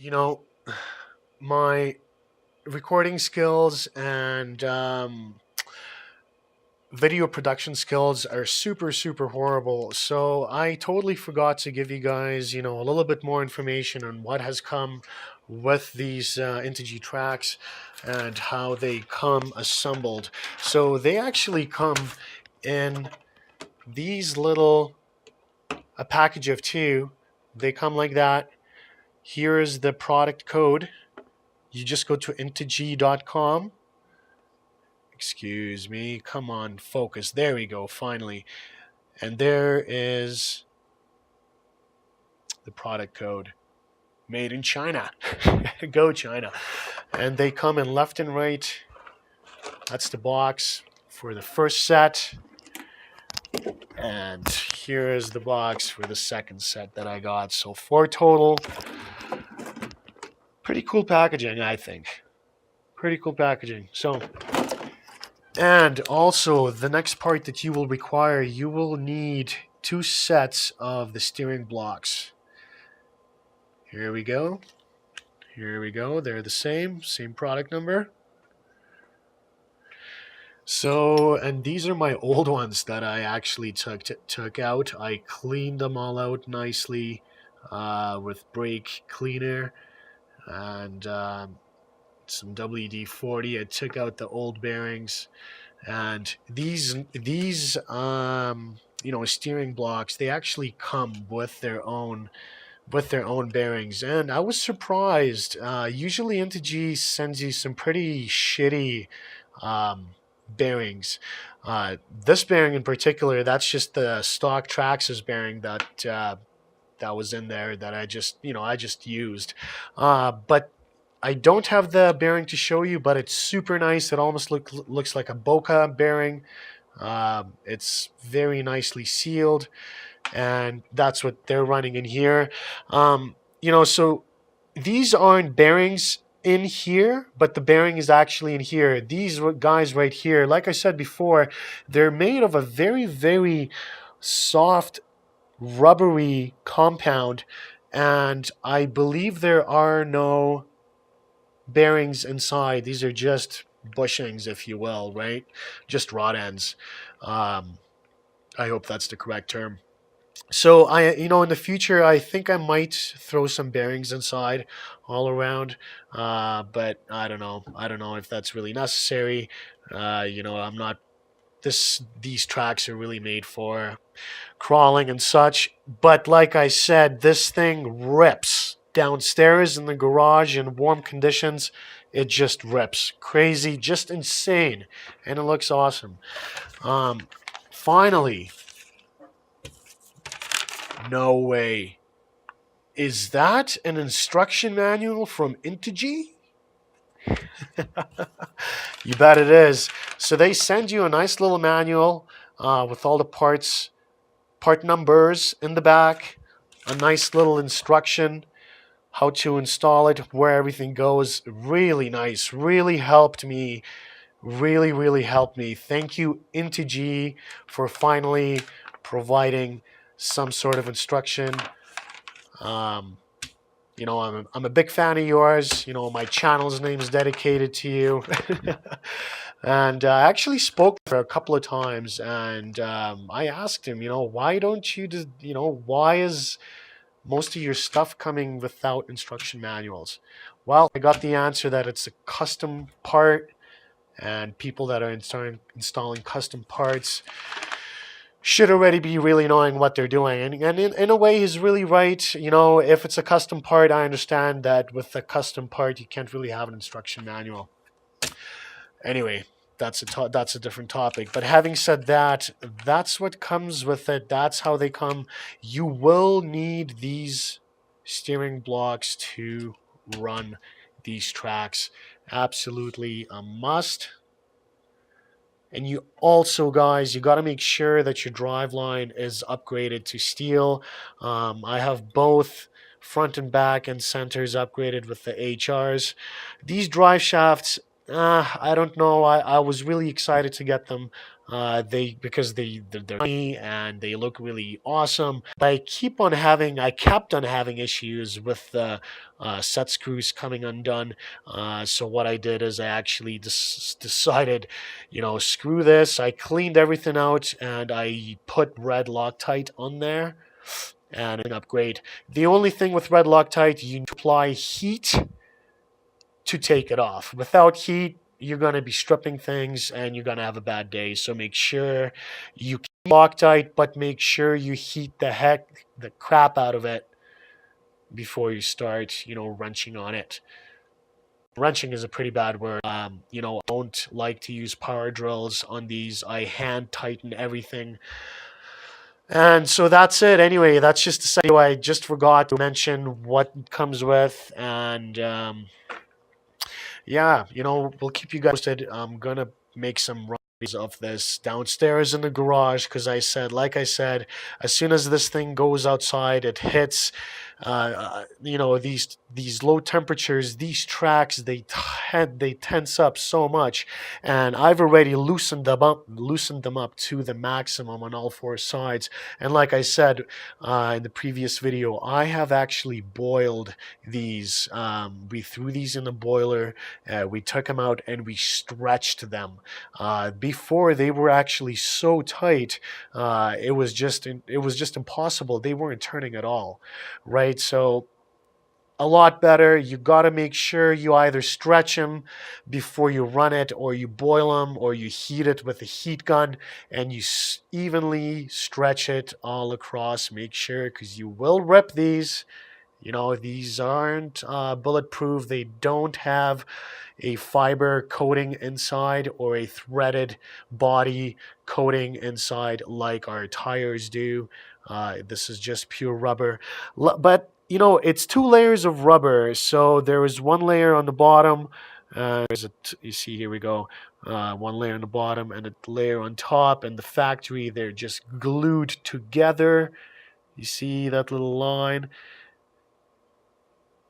you know, my recording skills and video production skills are super horrible. So I totally forgot to give you guys, a little bit more information on what has come with these INTEGY tracks and how they come assembled. So they actually come in these little, a package of two. They come like that. Here is the product code. You just go to integ.com. Excuse me. Come on, focus. There we go, finally. And there is the product code. Made in China. Go China. And they come in left and right. That's the box for the first set. And here is the box for the second set that I got. So 4 total. Pretty cool packaging, I think. Pretty cool packaging. So, and also the next part that you will require, you will need 2 sets of the steering blocks. Here we go. Here we go. They're the same product number. So, and these are my old ones that I actually took out. I cleaned them all out nicely with brake cleaner and some WD-40. I took out the old bearings, and these steering blocks, they actually come with their own bearings, and I was surprised. Usually INTEGY sends you some pretty shitty bearings. This bearing in particular, that's just the stock TRAXXAS bearing that was in there that I just used. But I don't have the bearing to show you, but it's super nice. It almost looks like a Boca bearing. It's very nicely sealed, and that's what they're running in here. So these aren't bearings in here, but the bearing is actually in here. These guys right here, like I said before, they're made of a very soft, rubbery compound, and I believe there are no bearings inside. These are just bushings, if you will, right? Just rod ends. I hope that's the correct term. So in the future, I think I might throw some bearings inside all around, but I don't know. I don't know if that's really necessary. I'm not. These tracks are really made for crawling and such. But like I said, this thing rips downstairs in the garage in warm conditions. It just rips, crazy, just insane, and it looks awesome. Finally. No way. Is that an instruction manual from INTEGY? You bet it is. So they send you a nice little manual with all the part numbers in the back, a nice little instruction, how to install it, where everything goes. Really nice. Really helped me. Really helped me. Thank you, INTEGY, for finally providing some sort of instruction. I'm a big fan of yours. My channel's name is dedicated to you. And I actually spoke to her a couple of times, and I asked him, why don't you just, why is most of your stuff coming without instruction manuals? Well, I got the answer that it's a custom part, and people that are installing custom parts should already be really knowing what they're doing. And in a way, he's really right. If it's a custom part, I understand that with a custom part, you can't really have an instruction manual. Anyway, that's a different topic. But having said that, that's what comes with it. That's how they come. You will need these steering blocks to run these tracks. Absolutely a must. And you also, guys, you got to make sure that your driveline is upgraded to steel. I have both front and back and centers upgraded with the HRs. These drive shafts, I don't know. I was really excited to get them. They're funny and they look really awesome. But I kept on having issues with the set screws coming undone. So what I did is I actually decided, screw this. I cleaned everything out and I put red Loctite on there, and it up great. The only thing with red Loctite, you apply heat to take it off. Without heat, you're going to be stripping things and you're going to have a bad day. So make sure you keep Loctite, but make sure you heat the crap out of it before you start, wrenching on it. Wrenching is a pretty bad word. I don't like to use power drills on these. I hand tighten everything. And so that's it. Anyway, that's just to say I just forgot to mention what it comes with. And yeah, we'll keep you guys posted. I'm gonna make some runs of this downstairs in the garage because like I said, as soon as this thing goes outside, it hits. These low temperatures, these tracks, they tense up so much, and I've already loosened them up to the maximum on all four sides. And like I said in the previous video, I have actually boiled these. We threw these in the boiler. We took them out and we stretched them. Before they were actually so tight, it was just impossible. They weren't turning at all, right? So a lot better. You got to make sure you either stretch them before you run it, or you boil them, or you heat it with a heat gun, and you evenly stretch it all across. Make sure, because you will rip these. These aren't bulletproof. They don't have a fiber coating inside or a threaded body coating inside like our tires do. This is just pure rubber. But, it's two layers of rubber. So there is one layer on the bottom. You see, here we go. One layer on the bottom and a layer on top. And the factory, they're just glued together. You see that little line?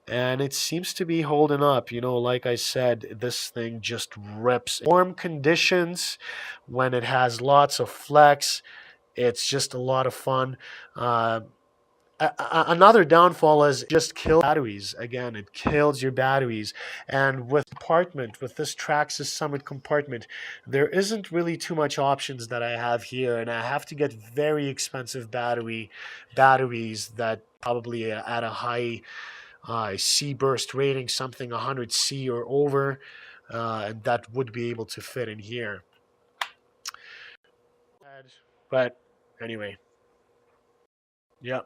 And it seems to be holding up. Like I said, this thing just rips. Warm conditions, when it has lots of flex, it's just a lot of fun. Another downfall is it just kills batteries. Again, it kills your batteries. And with this TRAXXAS Summit compartment, there isn't really too much options that I have here, and I have to get very expensive batteries that probably at a high C burst rating, something 100 C or over, and that would be able to fit in here. But anyway, yeah.